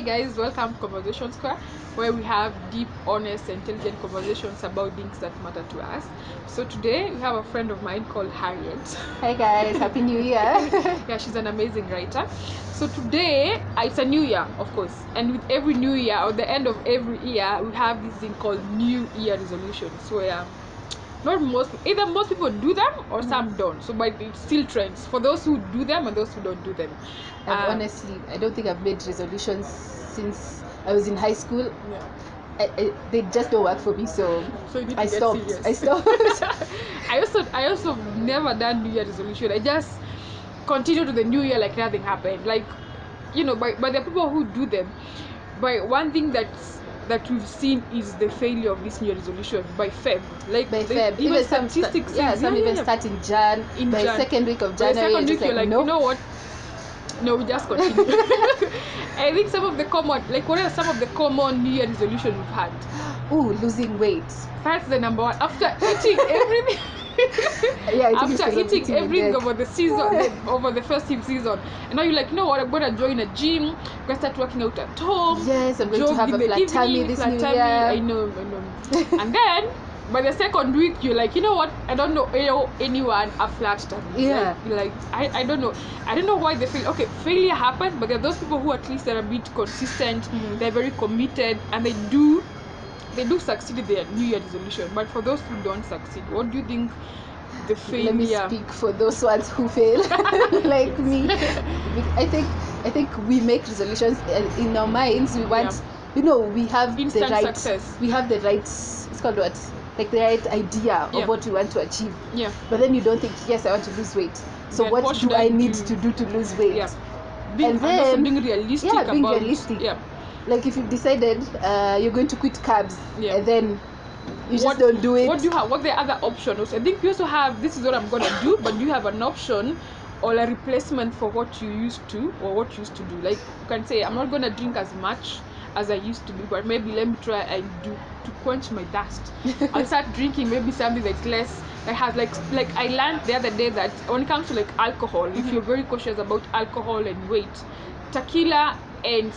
Hey guys, welcome to Conversation Square, where we have deep, honest, intelligent conversations about things that matter to us. So today we have a friend of mine called Harriet. Hey guys, Happy New Year. Yeah, she's an amazing writer. So today it's a new year, of course, and with every new year or the end of every year, we have this thing called New Year resolutions, where not either most people do them or some don't. So but it still trends for those who do them and those who don't do them. Honestly, I don't think I've made resolutions since I was in high school. Yeah. They just don't work for me, so You need to I get stopped. serious. I stopped. I also never done New Year resolution. I just continue to the New Year like nothing happened. Like, but the people who do them. But one thing that we've seen is the failure of this New Year resolution by Feb. Like By Feb, even some statistics says some even start in Jan. in By Jan. second week of By the January, second you're week just you're like, nope. you know what? No, we just continue. I think some of the common, like what are some of the common New Year resolution we've had? Ooh, losing weight. That's the number one. After eating everything. Yeah, I think After because of eating eating in everything bed. over the season, over the festive season, and now you're like, you know what? I'm gonna join a gym. I'm gonna start working out at home. Yes, I'm going to Jog have in a the flat tummy evening, this flat new tummy. year. I know. And then by the second week, you're like, you know what? I don't know anyone a flat tummy. Yeah. I don't know. I don't know why they feel okay. Failure happens, but there are those people who at least are a bit consistent. They're very committed, and they do succeed in their New Year resolution. But for those who don't succeed, what do you think the failure? Let me speak for those ones who fail, like me. I think we make resolutions in our minds. We want, we have instant the right success. We have the right. It's called what? Like the right idea of what we want to achieve. Yeah. But then you don't think, yes, I want to lose weight. So Then what do I need to do to lose weight? Yeah. And also then being realistic being about realistic. Yeah. Like if you've decided you're going to quit carbs, and then you just don't do it. What do you have? What the other option? Also, I think you also have, this is what I'm gonna do, but do you have an option or a replacement for what you used to or what you used to do? Like you can say, I'm not gonna drink as much as I used to do, but maybe let me try and do to quench my thirst. I'll start drinking maybe something that's less, that has like I learned the other day that when it comes to like alcohol, if you're very cautious about alcohol and weight, tequila and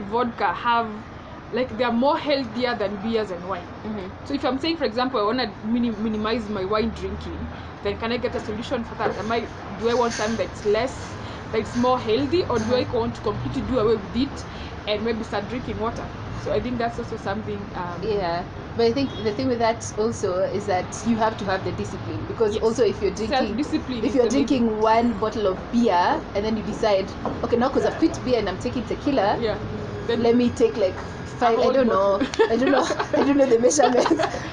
vodka have, like, they are more healthier than beers and wine. So if I'm saying, for example, I want to minimize my wine drinking, then can I get a solution for that? Do I want something that's more healthy, or do I want to completely do away with it and maybe start drinking water? So I think that's also something. Yeah, but I think the thing with that also is that you have to have the discipline, because also if you're drinking, self-discipline, if you're drinking one bottle of beer and then you decide, okay, now because I've quit beer and I'm taking tequila, then let me take like 5. I don't know the measurements,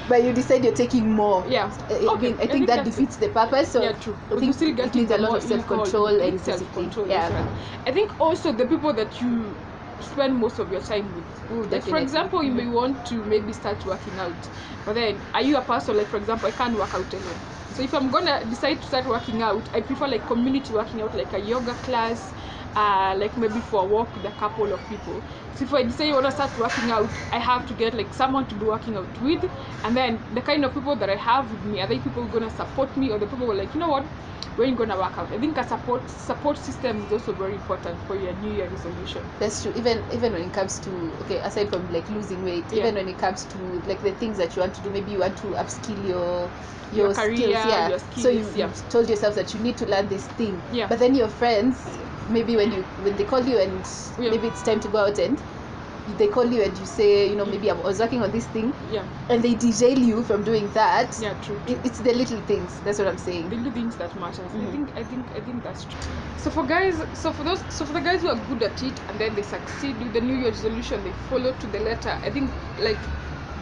but you decide you're taking more. I think that defeats the purpose. So true. I think still it needs a lot of self-control and discipline. Yeah. I think also the people that you spend most of your time with. Ooh, like for example, you may want to maybe start working out, but then are you a person, like for example, I can't work out alone. So if I'm gonna decide to start working out, I prefer like community working out, like a yoga class, like maybe for a walk with a couple of people. So if I decide I want to start working out, I have to get like someone to be working out with, and then the kind of people that I have with me, are they people who are gonna support me, or the people who are like, you know what, when you're gonna work out? I think a support system is also very important for your New Year resolution. That's true. Even when it comes to, okay, aside from like losing weight, even when it comes to like the things that you want to do, maybe you want to upskill your career, skills. your skills. So you've told yourself that you need to learn this thing. But then your friends, maybe when they call you and maybe it's time to go out, and they call you and you say, maybe I was working on this thing, and they derail you from doing that. True. It's the little things. That's what I'm saying. The little things that matters. I think that's true. So for the guys who are good at it and then they succeed with the New Year resolution, they follow to the letter. I think, like,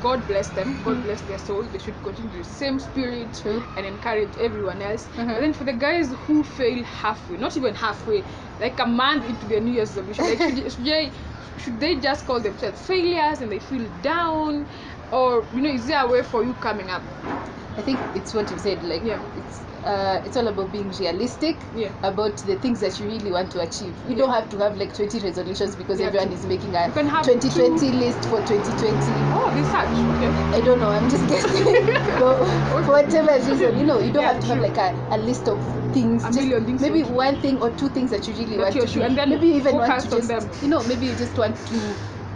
God bless them. God bless their soul. They should continue the same spirit and encourage everyone else. But then for the guys who fail halfway, not even halfway, like a month into their New Year's resolution, like should they just call themselves failures and they feel down, or is there a way for you coming up? I think it's what you said. Like, it's it's all about being realistic about the things that you really want to achieve. You don't have to have like 20 resolutions because everyone is making a 2020 list for 2020. Oh, research. Okay. I don't know, I'm just guessing. But for whatever reason, you know, you don't have to have like a list of things. A just million things. Maybe one thing or two things that you really want to do. And then maybe you even want to just, them. you know, maybe you just want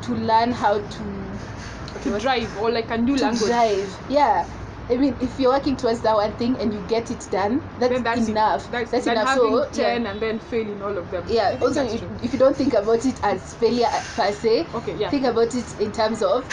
to learn how to drive, or like a new language. Drive, yeah. I mean, if you're working towards that one thing and you get it done, that's enough. That's enough. Having 10 and then failing all of them. Yeah. Also, if you don't think about it as failure per se, think about it in terms of,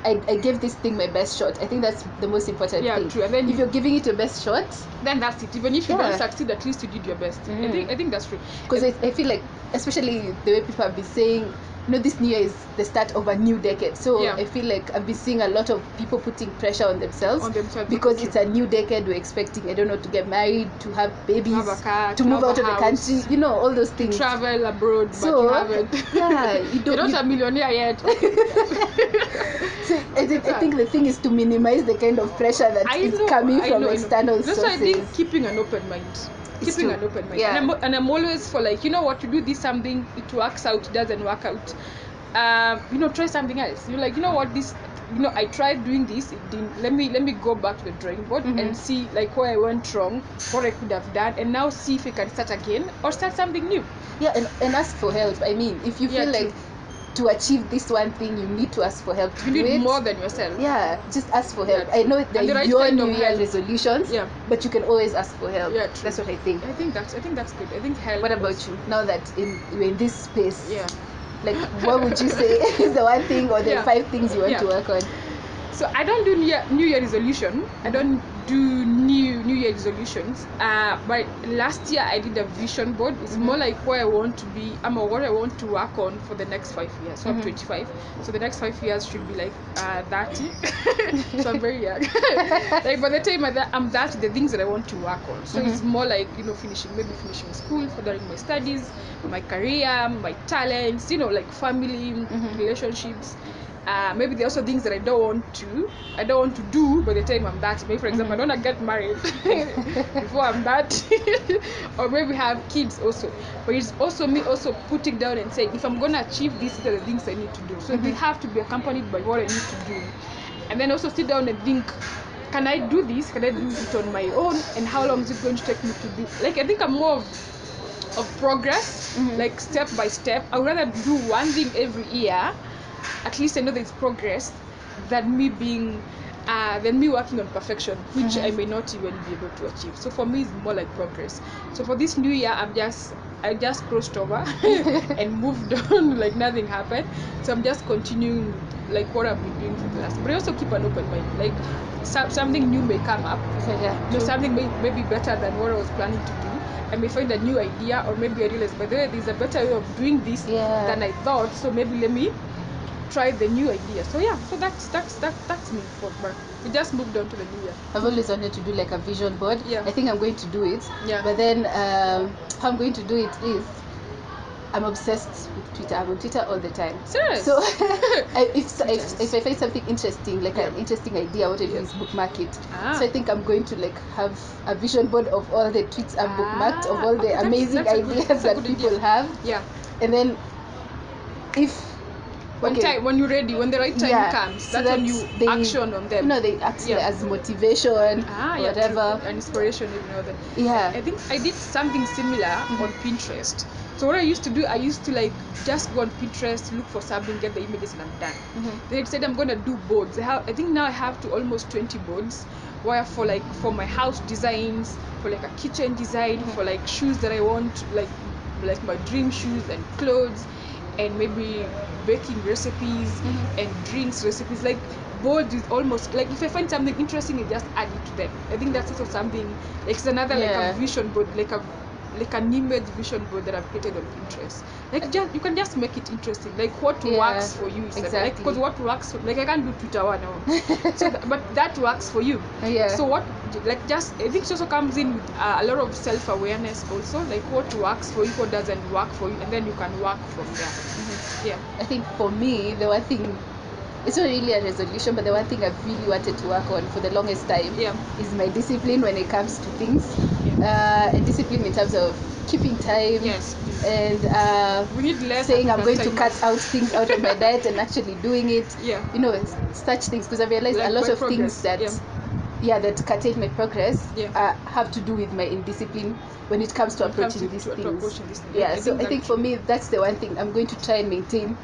I gave this thing my best shot. I think that's the most important thing. True. And then if you're giving it your best shot, then that's it. Even if you don't succeed, at least you did your best. I think that's true. Because I feel like, especially the way people have been saying, you know, this new year is the start of a new decade. So I feel like I've been seeing a lot of people putting pressure on themselves because it's a new decade. We're expecting, I don't know, to get married, to have babies, to have a car, to move out of the country, you know, all those things. To travel abroad, so, but you haven't. Yeah, you're not a millionaire yet. So I think the thing is to minimize the kind of pressure that is coming from external sources. I think keeping an open mind. An open mind. Yeah. And I'm always for like, you know what, you do this something, it works out, it doesn't work out. You know, try something else. You're like, you know what, this, you know, I tried doing this, it didn't. Let me go back to the drawing board and see like where I went wrong, what I could have done, and now see if I can start again or start something new. Yeah, and ask for help. I mean, if you feel like to achieve this one thing, you need to ask for help to do it. You need more than yourself. Yeah, just ask for help. I know they're your New Year resolutions, but you can always ask for help. Yeah, that's what I think. I think that's good. I think help. What about you? Now that you're in this space, like what would you say is the one thing or the 5 things you want to work on? So I don't do New Year resolution. I don't do New Year resolutions. But last year I did a vision board. It's more like where I want to be, or what I want to work on for the next 5 years. So I'm 25. So the next 5 years should be like 30. So I'm very young. Like by the time I'm 30, the things that I want to work on. So it's more like, you know, finishing school, furthering my studies, my career, my talents, you know, like family, relationships. Maybe there are also things that I don't want to do by the time I'm that. Maybe for example, I don't want to get married before I'm that, or maybe have kids also. But it's also me also putting down and saying, if I'm gonna achieve this, these are the things I need to do. So they have to be accompanied by what I need to do, and then also sit down and think, can I do this? Can I do it on my own? And how long is it going to take me to do? Like, I think I'm more of progress, like step by step. I would rather do one thing every year. At least I know there's progress than me working on perfection, which I may not even be able to achieve. So for me, it's more like progress. So for this new year, I just crossed over and moved on like nothing happened. So I'm just continuing like what I've been doing for the last. But I also keep an open mind. Like something new may come up. You know, something may be better than what I was planning to do. I may find a new idea, or maybe I realize, by the way, there's a better way of doing this than I thought. So maybe let me try the new idea. So that's me. But we just moved on to the new year. I've always wanted to do like a vision board. I think I'm going to do it. But then how I'm going to do it is, I'm obsessed with Twitter. I'm on Twitter all the time. Serious? So if I find something interesting, like an interesting idea, what I do is bookmark it. So I think I'm going to like have a vision board of all the tweets I've bookmarked, of all the amazing ideas that people have. And then when you're ready, when the right time comes, that's when you action on them. You know, they act as motivation, whatever, and inspiration, I think I did something similar on Pinterest. So what I used to do, I used to like just go on Pinterest, look for something, get the images, and I'm done. Then I said I'm gonna do boards. I think now I have to almost 20 boards, where for my house designs, for like a kitchen design, for like shoes that I want, like my dream shoes and clothes, and maybe baking recipes and drinks recipes. Like boards is almost like, if I find something interesting, I just add it to them. I think that's also something like, it's another like a vision board, like an image vision board that I've created on Pinterest. Like you can just make it interesting, like what works for you. Like, because what works for, like, I can't do Twitter one now. So but that works for you. So what, like, just I think it also comes in with a lot of self-awareness also, like what works for you, what doesn't work for you, and then you can work from there. I think for me, the one thing it's not really a resolution, but the one thing I've really wanted to work on for the longest time is my discipline when it comes to things. And discipline in terms of keeping time. Yes, and we need less saying I'm going to cut out things out of my diet and actually doing it. You know, such things, because I realized like a lot of things that that curtail my progress have to do with my indiscipline when it comes to approaching these things. So I think for me that's the one thing I'm going to try and maintain.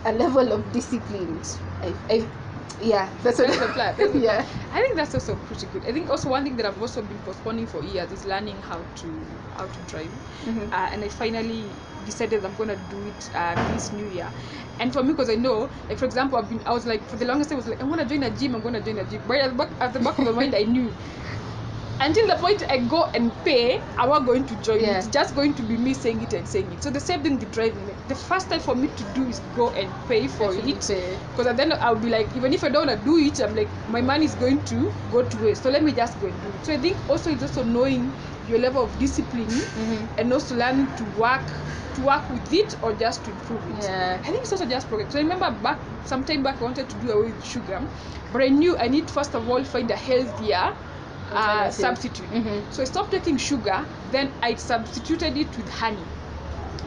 A level of discipline. That's what the plan. That's the plan. I think that's also pretty good. I think also one thing that I've also been postponing for years is learning how to drive. And I finally decided I'm gonna do it this new year. And for me, because I know, like for example, I was like for the longest time I was like, I'm gonna join a gym. But at the back of the mind, I knew. Until the point I go and pay, I'm not going to join it. It's just going to be me saying it and saying it. So the same thing with driving. The first time for me to do is go and pay for it. Because then I'll be like, even if I don't want to do it, I'm like, my money is going to go to waste. So let me just go and do it. So I think also it's also knowing your level of discipline and also learning to work with it or just to improve it. I think it's also just progress. So I remember sometime back I wanted to do away with sugar, but I knew I need first of all find a healthier substitute. So I stopped taking sugar, then I substituted it with honey.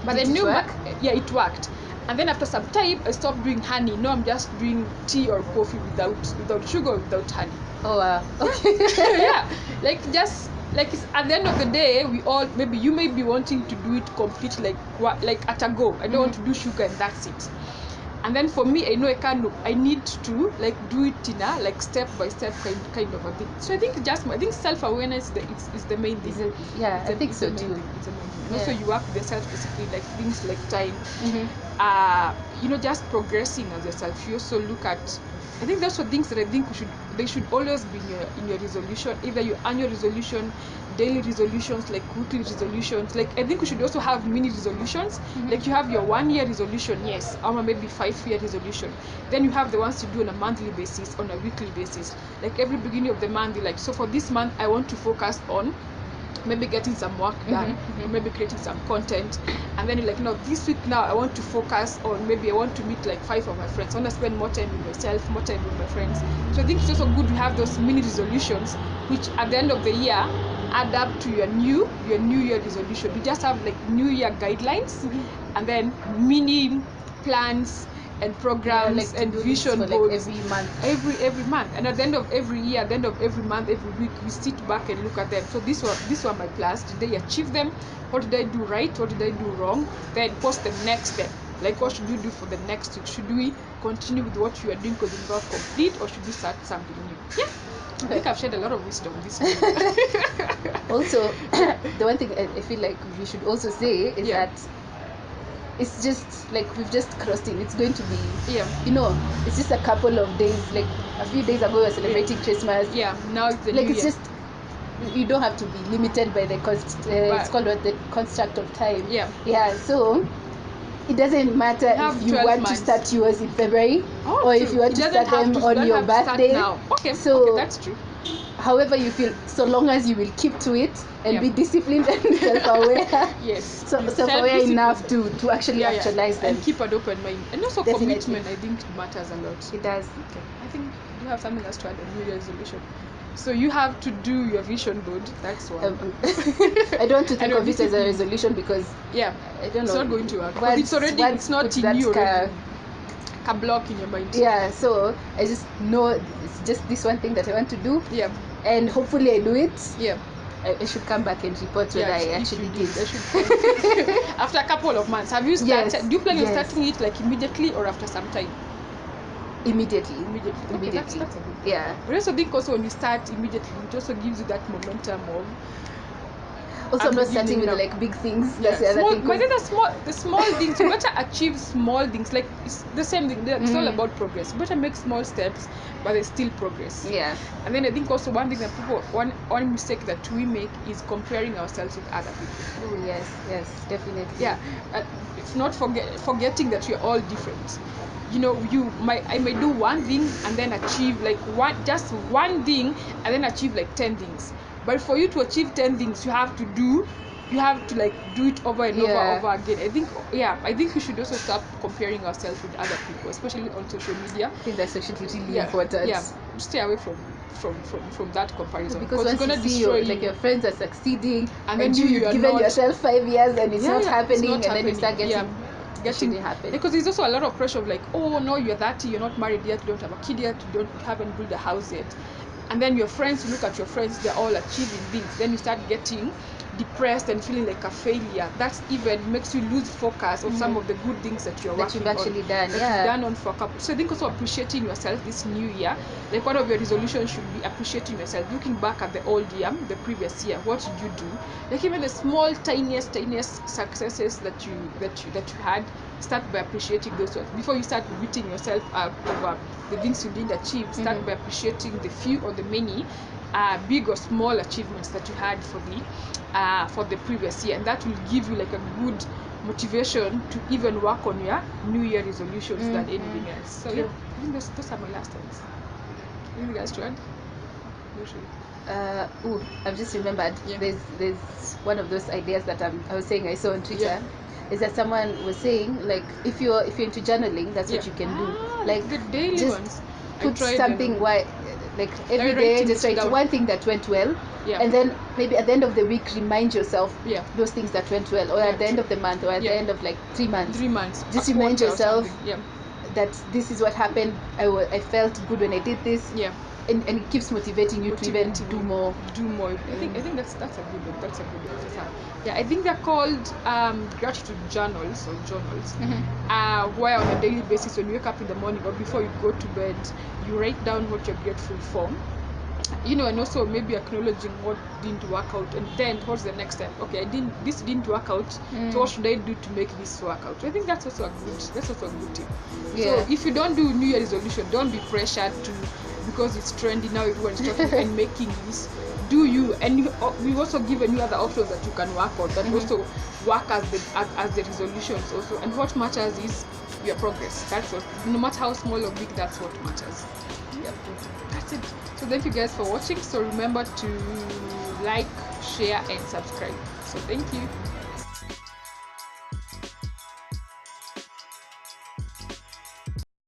But I knew it worked. And then after some time I stopped doing honey. Now I'm just doing tea or coffee without sugar or without honey. Oh wow. Okay. Like just like it's, at the end of the day we all you may be wanting to do it completely like at a go. I don't want to do sugar and that's it. And then for me, I know I need to like do it in a like step by step kind of a thing. So I think self-awareness is the main thing. I think so too. It's the main thing. And also you work with the self-discipline, like things like time. Just progressing as yourself. You also look at. I think those are things that I think they should always be in your resolution, either your annual resolution, daily resolutions, like weekly resolutions. Like I think we should also have mini resolutions. Like you have your 1 year resolution, yes, or maybe 5 year resolution. Then you have the ones you do on a monthly basis, on a weekly basis. Like every beginning of the month, you're like, so for this month, I want to focus on maybe getting some work done, or maybe creating some content. And then you're like, no, this week now I want to focus on, maybe I want to meet like 5 of my friends. I want to spend more time with myself, more time with my friends. So I think it's also good to have those mini resolutions, which at the end of the year add up to your new year resolution. You just have like new year guidelines, and then mini plans and programs and vision boards every month. And at the end of every year, at the end of every month, every week, you sit back and look at them. So these were my plans. Did they achieve them? What did I do right? What did I do wrong? Then what's the next step? Like what should we do for the next week? Should we continue with what you are doing because it's not complete, or should we start something new? I think I've shared a lot of wisdom this week. Also, the one thing I feel like we should also say is that it's just like we've just crossed in. It's going to be, it's just a couple of days. Like a few days ago, we were celebrating Christmas. Now it's the like new it's year. just you don't have to be limited by the it's called the construct of time. So it doesn't matter if you want to start yours in February or if you want to start them on your birthday. Okay, that's true. However you feel, so long as you will keep to it and be disciplined and self-aware. Self-aware enough to actually actualize them and keep an open mind. And also commitment, I think matters a lot. It does. Okay, I think you have something else to add on New Year's resolution. So you have to do your vision board. That's one. I don't want to think of it as a resolution because I don't know. It's not going to work. It's not in you already. A block in your mind. So I just know it's just this one thing that I want to do. And hopefully I do it. I should come back and report whether I actually did. After a couple of months. Have you started? Do you plan on starting it like immediately or after some time? Immediately. Okay, that's a good. But I also think also when you start immediately, it also gives you that momentum of. Also, I'm not starting with like big things. That's the other thing. But then the small things, you better achieve small things. Like it's the same thing. It's all about progress. You better make small steps, but there's still progress. And then I think also one thing that one mistake that we make is comparing ourselves with other people. Oh yes, definitely. It's not forgetting that we're all different. I may do one thing and then achieve like just one thing and then achieve like 10 things. But for you to achieve 10 things, you have to do you have to like do it over and over again. I think we should also stop comparing ourselves with other people, especially on social media. I think that's actually really important. Yeah, stay away from that comparison, because once it's gonna you see destroy like your friends are succeeding and then you've given yourself 5 years and it's not happening, and then you start getting happen. Because there's also a lot of pressure of like, oh no, you're 30, you're not married yet, you don't have a kid yet, you haven't built a house yet. And then your friends, you look at your friends, they're all achieving things. Then you start getting depressed and feeling like a failure. That even makes you lose focus of some of the good things that you're working on. You've done on for a couple. So I think also appreciating yourself this new year. Like one of your resolutions should be appreciating yourself, looking back at the old year, the previous year. What did you do? Like even the small, tiniest successes that you had. Start by appreciating those ones before you start beating yourself up over the things you didn't achieve. Start by appreciating the few or the many big or small achievements that you had for the previous year, and that will give you like a good motivation to even work on your new year resolutions than anything else. So I think those are my last ones. Anything else to add? I've just remembered there's one of those ideas that I was saying I saw on Twitter. Is that someone was saying like if you're into journaling, that's what you can do, like the daily just ones. Put something like every day, just write one thing that went well, and then maybe at the end of the week remind yourself those things that went well, or at the end of the month, or at the end of like 3 months, just remind yourself that this is what happened. I felt good when I did this. And it keeps motivating you to even do more. I think that's a good one. That's a good one. I think they're called gratitude journals or journals. Where on a daily basis, when you wake up in the morning or before you go to bed, you write down what you're grateful for. And also maybe acknowledging what didn't work out, and then what's the next step? Okay, this didn't work out, so what should I do to make this work out? I think that's also a good tip. So if you don't do New Year resolution, don't be pressured to, because it's trendy now, everyone's talking and making this. Do you, and we've also given you other options that you can work on that also work as the resolutions also. And what matters is your progress. That's what, no matter how small or big, that's what matters. That's it. So thank you guys for watching. So remember to like, share and subscribe. So thank you.